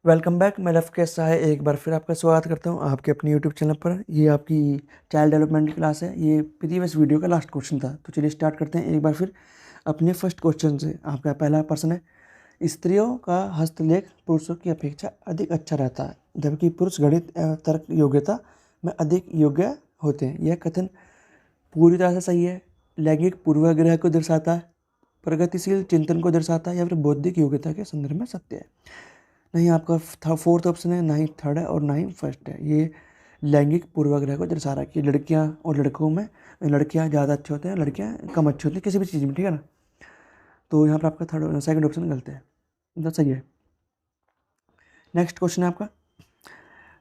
Welcome back. मैं love के साय एक बार फिर आपका स्वागत करता हूं आपके अपने यूट्यूब चैनल पर। ये आपकी चाइल्ड डेवलपमेंट की क्लास है। ये प्रीवियस वीडियो का लास्ट क्वेश्चन था, तो चलिए स्टार्ट करते हैं एक बार फिर अपने फर्स्ट क्वेश्चन से। आपका पहला प्रश्न है, स्त्रियों का हस्तलेख पुरुषों की अपेक्षा अधिक अच्छा रहता है, जबकि पुरुष गणित एवं तर्क योग्यता में अधिक योग्य होते हैं। यह कथन पूरी तरह से सही है, लैंगिक पूर्वाग्रह को दर्शाता है, प्रगतिशील चिंतन को दर्शाता है, या फिर बौद्धिक योग्यता के संदर्भ में सत्य है। नहीं आपका फोर्थ ऑप्शन है, ना ही थर्ड है और ना ही फर्स्ट है। ये लैंगिक पूर्वाग्रह को दर्शा रहा है कि लड़कियां और लड़कों में लड़कियां ज़्यादा अच्छे होते हैं, लड़कियां कम अच्छी होती हैं किसी भी चीज़ में, ठीक है ना। तो यहाँ पर आपका थर्ड सेकंड ऑप्शन गलत है, मतलब सही है। नेक्स्ट क्वेश्चन है आपका,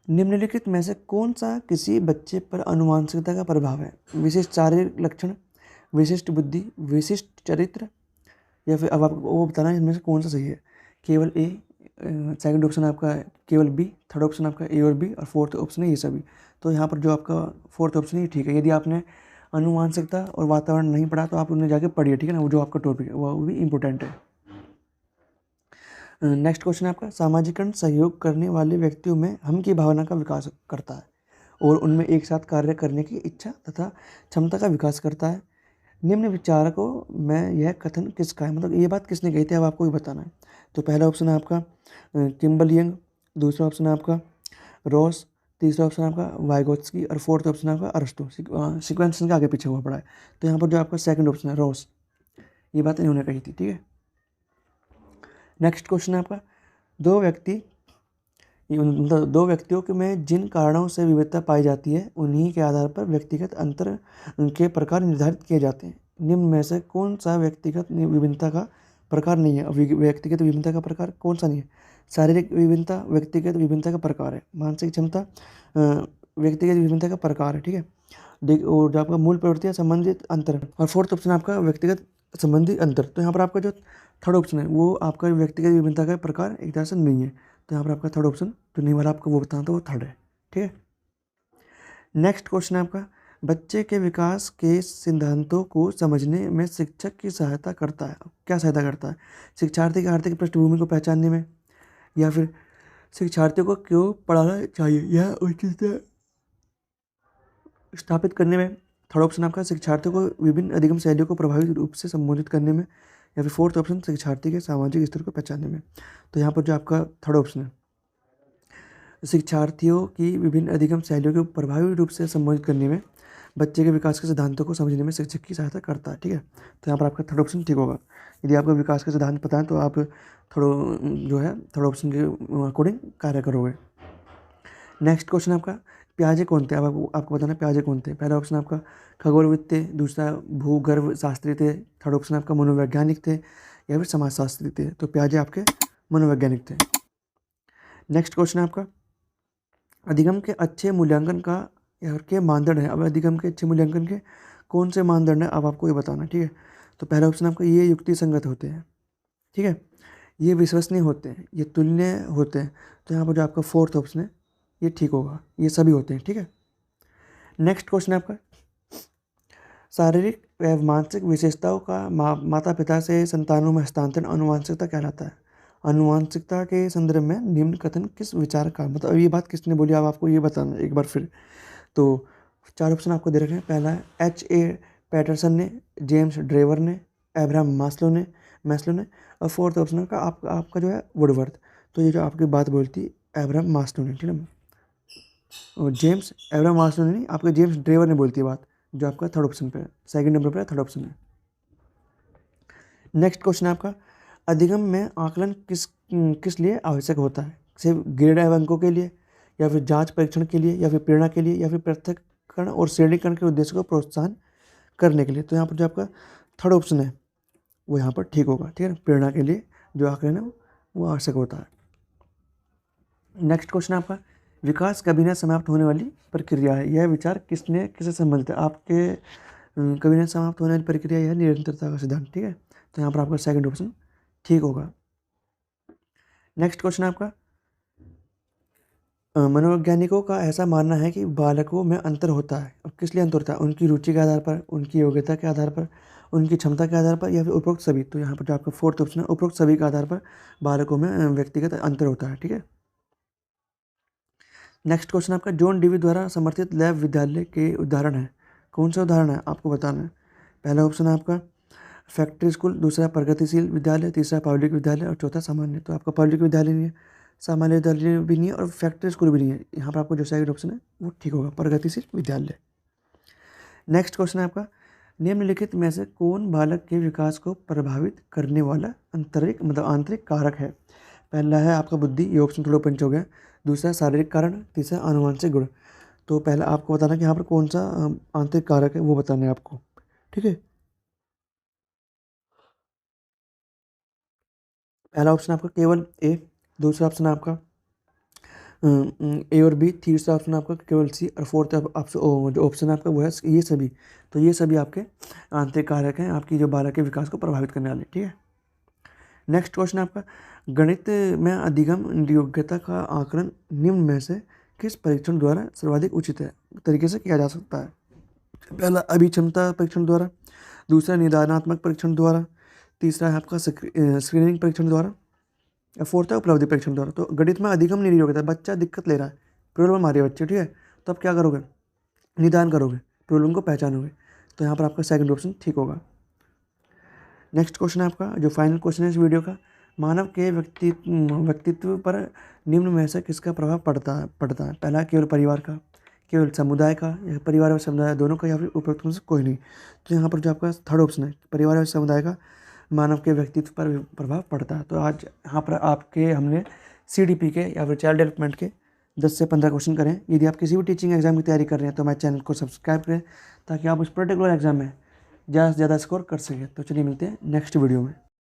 निम्नलिखित में से कौन सा किसी बच्चे पर आनुवंशिकता का प्रभाव है? विशिष्ट शारीरिक लक्षण, विशिष्ट बुद्धि, विशिष्ट चरित्र, या फिर अब आपको वो बताना है इनमें से कौन सा सही है। केवल ए, सेकंड ऑप्शन आपका केवल बी, थर्ड ऑप्शन आपका ए और बी, और फोर्थ ऑप्शन है ये सभी। तो यहाँ पर जो आपका फोर्थ ऑप्शन है ये ठीक है। यदि आपने आनुवंशिकता और वातावरण नहीं पढ़ा तो आप उन्हें जाके पढ़िए, ठीक है ना। वो जो आपका टॉपिक है वो भी इम्पोर्टेंट है। नेक्स्ट क्वेश्चन है आपका, सामाजिकरण सहयोग करने वाले व्यक्तियों में हम की भावना का विकास करता है और उनमें एक साथ कार्य करने की इच्छा तथा क्षमता का विकास करता है। निम्न विचारकों में यह कथन किसका है, मतलब ये बात किसने कही थी, अब आपको भी बताना है। तो पहला ऑप्शन है आपका किम्बल यंग, दूसरा ऑप्शन है आपका रॉस, तीसरा ऑप्शन है आपका वाइगोत्स्की, और फोर्थ ऑप्शन है आपका अरस्टो। सीक्वेंस के आगे पीछे हुआ पड़ा है। तो यहाँ पर जो आपका सेकंड ऑप्शन है रॉस, ये बात इन्होंने कही थी, ठीक है। नेक्स्ट क्वेश्चन है आपका, दो व्यक्ति मतलब दो व्यक्तियों के में जिन कारणों से विविधता पाई जाती है उन्हीं के आधार पर व्यक्तिगत अंतर के प्रकार निर्धारित किए जाते हैं। निम्न में से कौन सा व्यक्तिगत विभिन्नता का प्रकार नहीं है? व्यक्तिगत विभिन्नता का प्रकार कौन सा नहीं है? शारीरिक विभिन्नता व्यक्तिगत विभिन्नता का प्रकार है, मानसिक क्षमता व्यक्तिगत विभिन्नता का प्रकार है, ठीक है। और जो आपका मूल प्रवृत्ति है संबंधित अंतर, और फोर्थ ऑप्शन आपका व्यक्तिगत संबंधी अंतर। तो यहाँ पर आपका जो थर्ड ऑप्शन है वो आपका व्यक्तिगत विभिन्नता का प्रकार एक तरह से नहीं है। तो यहाँ पर आपका थर्ड ऑप्शन जो नहीं वाला आपको वो बताना था वो थर्ड है, ठीक है। नेक्स्ट क्वेश्चन है आपका, बच्चे के विकास के सिद्धांतों को समझने में शिक्षक की सहायता करता है। क्या सहायता करता है? शिक्षार्थी की आर्थिक पृष्ठभूमि को पहचानने में, या फिर शिक्षार्थियों को क्यों पढ़ाना चाहिए यह उचित स्थापित करने में। थर्ड ऑप्शन आपका शिक्षार्थियों को विभिन्न अधिगम शैलियों को प्रभावी रूप से संबोधित करने में, या फिर फोर्थ ऑप्शन शिक्षार्थी के सामाजिक स्तर को पहचानने में। तो यहाँ पर जो आपका थर्ड ऑप्शन है, शिक्षार्थियों की विभिन्न अधिगम शैलियों को प्रभावी रूप से संबोधित करने में, बच्चे के विकास के सिद्धांतों को समझने में शिक्षक की सहायता करता है, ठीक है। तो यहाँ पर आपका थर्ड ऑप्शन ठीक होगा। यदि आपको विकास के सिद्धांत पता है तो आप थर्ड ऑप्शन के अकॉर्डिंग कार्य करोगे। नेक्स्ट क्वेश्चन आपका, प्याजे कौन थे? अब आपको बताना प्याजे कौन थे। पहला ऑप्शन आपका खगोलविद थे, दूसरा भूगर्भ शास्त्री थे, थर्ड ऑप्शन आपका मनोवैज्ञानिक थे, या फिर समाजशास्त्री थे। तो प्याजे आपके मनोवैज्ञानिक थे। नेक्स्ट क्वेश्चन है आपका, अधिगम के अच्छे मूल्यांकन का के मानदंड है। अब अधिगम के अच्छे मूल्यांकन के कौन से मानदंड है अब आपको ये बताना, ठीक है। तो पहला ऑप्शन आपका ये युक्ति संगत होते हैं, ठीक है, ये विश्वसनीय होते हैं, ये तुलनीय होते हैं। तो यहाँ पर जो आपका फोर्थ ऑप्शन है ये ठीक होगा, ये सभी होते हैं, ठीक है। नेक्स्ट क्वेश्चन है आपका, शारीरिक एवं मानसिक विशेषताओं का माता पिता से संतानों में हस्तांतरण आनुवंशिकता कहलाता है। आनुवंशिकता के संदर्भ में निम्न कथन किस विचार का, मतलब ये बात किसने बोली अब आपको ये बताना एक बार फिर। तो चार ऑप्शन आपको दे रखे हैं। पहला है H.A. पैटरसन ने, जेम्स ड्रेवर ने, एब्राहम मैस्लो ने, और फोर्थ ऑप्शन का आपका जो है वुडवर्थ। तो ये जो आपकी बात बोलती एब्राहम मास्लो ने, ठीक है। और एब्राहम मास्लो ने नहीं, आपका जेम्स ड्रेवर ने बोलती है बात, जो आपका थर्ड ऑप्शन पे है, सेकंड नंबर पे थर्ड ऑप्शन है। नेक्स्ट क्वेश्चन है आपका, अधिगम में आकलन किस लिए आवश्यक होता है? सिर्फ ग्रेड एवं अंकों के लिए, या फिर जांच परीक्षण के लिए, या फिर प्रेरणा के लिए, या फिर पृथक्करण और श्रेणीकरण के उद्देश्य को प्रोत्साहन करने के लिए। तो यहाँ पर जो आपका थर्ड ऑप्शन है वो यहाँ पर ठीक होगा, ठीक है। प्रेरणा के लिए जो आकलन है वो आवश्यक होता है। नेक्स्ट क्वेश्चन आपका, विकास कभी न समाप्त होने वाली प्रक्रिया है। यह विचार किससे संबंधित है? आपके कभी न समाप्त होने वाली प्रक्रिया यह निरंतरता का सिद्धांत, ठीक है। तो यहाँ पर आपका सेकंड ऑप्शन ठीक होगा। नेक्स्ट क्वेश्चन आपका, मनोवैज्ञानिकों का ऐसा मानना है कि बालकों में अंतर होता है। और किस लिए अंतर होता है? उनकी रुचि के आधार पर, उनकी योग्यता के आधार पर, उनकी क्षमता के आधार पर, या फिर उपरोक्त सभी। तो यहाँ पर जो आपका फोर्थ ऑप्शन है उपरोक्त सभी के आधार पर बालकों में व्यक्तिगत अंतर होता है, ठीक है। नेक्स्ट क्वेश्चन आपका जॉन डीवी द्वारा समर्थित लैब विद्यालय के उदाहरण है। कौन सा उदाहरण है आपको बताना है। पहला ऑप्शन है आपका फैक्ट्री स्कूल, दूसरा प्रगतिशील विद्यालय, तीसरा पब्लिक विद्यालय और चौथा सामान्य। तो आपका पब्लिक विद्यालय नहीं है, सामान्य विद्यालय भी नहीं है और फैक्ट्री स्कूल भी नहीं है। यहाँ पर आपको जो सेकंड ऑप्शन है वो ठीक होगा, प्रगतिशील विद्यालय। नेक्स्ट क्वेश्चन है आपका निम्नलिखित में से कौन बालक के विकास को प्रभावित करने वाला आंतरिक कारक है। पहला है आपका बुद्धि, ये ऑप्शन थोड़ा पंच हो गया। दूसरा शारीरिक कारण, तीसरा आनुवंशिक गुण। तो पहला आपको बताना कि यहाँ पर कौन सा आंतरिक कारक है वो बताना है आपको, ठीक है। पहला ऑप्शन आपका केवल ए, दूसरा ऑप्शन आपका ए और बी, तीसरा ऑप्शन आपका केवल सी और फोर्थ ऑप्शन जो ऑप्शन आपका वो है ये सभी। तो ये सभी आपके आंतरिक कारक हैं आपकी जो बालक के विकास को प्रभावित करने वाले, ठीक है। नेक्स्ट क्वेश्चन आपका गणित में अधिगम योग्यता का आकलन निम्न में से किस परीक्षण द्वारा सर्वाधिक उचित है तरीके से किया जा सकता है। पहला अभिक्षमता परीक्षण द्वारा, दूसरा निदानात्मक परीक्षण द्वारा, तीसरा है आपका स्क्रीनिंग परीक्षण द्वारा, या फोर्थ है उपलब्धि परीक्षण द्वारा। तो गणित में अधिगम नहीं योग्यता, बच्चा दिक्कत ले रहा है, प्रॉब्लम आ रही है बच्चे, ठीक है। तो अब क्या करोगे, निदान करोगे, प्रॉब्लम को पहचानोगे। तो यहाँ पर आपका सेकंड ऑप्शन ठीक होगा। नेक्स्ट क्वेश्चन है आपका जो फाइनल क्वेश्चन है इस वीडियो का, मानव के व्यक्तित्व पर निम्न में से किसका प्रभाव पड़ता है। पहला केवल परिवार का, केवल समुदाय का, या परिवार और समुदाय दोनों का, या फिर उपरोक्त में से कोई नहीं। तो यहाँ पर जो आपका थर्ड ऑप्शन है परिवार और समुदाय का मानव के व्यक्तित्व पर प्रभाव पड़ता है। तो आज यहाँ पर आपके हमने CDP के या फिर चाइल्ड डेवलपमेंट के 10 से 15 क्वेश्चन करें। यदि आप किसी भी टीचिंग एग्जाम की तैयारी कर रहे हैं तो हमारे चैनल को सब्सक्राइब करें ताकि आप उस पर्टिकुलर एग्जाम में ज़्यादा से ज़्यादा स्कोर कर सकें। तो चलिए मिलते हैं नेक्स्ट वीडियो में।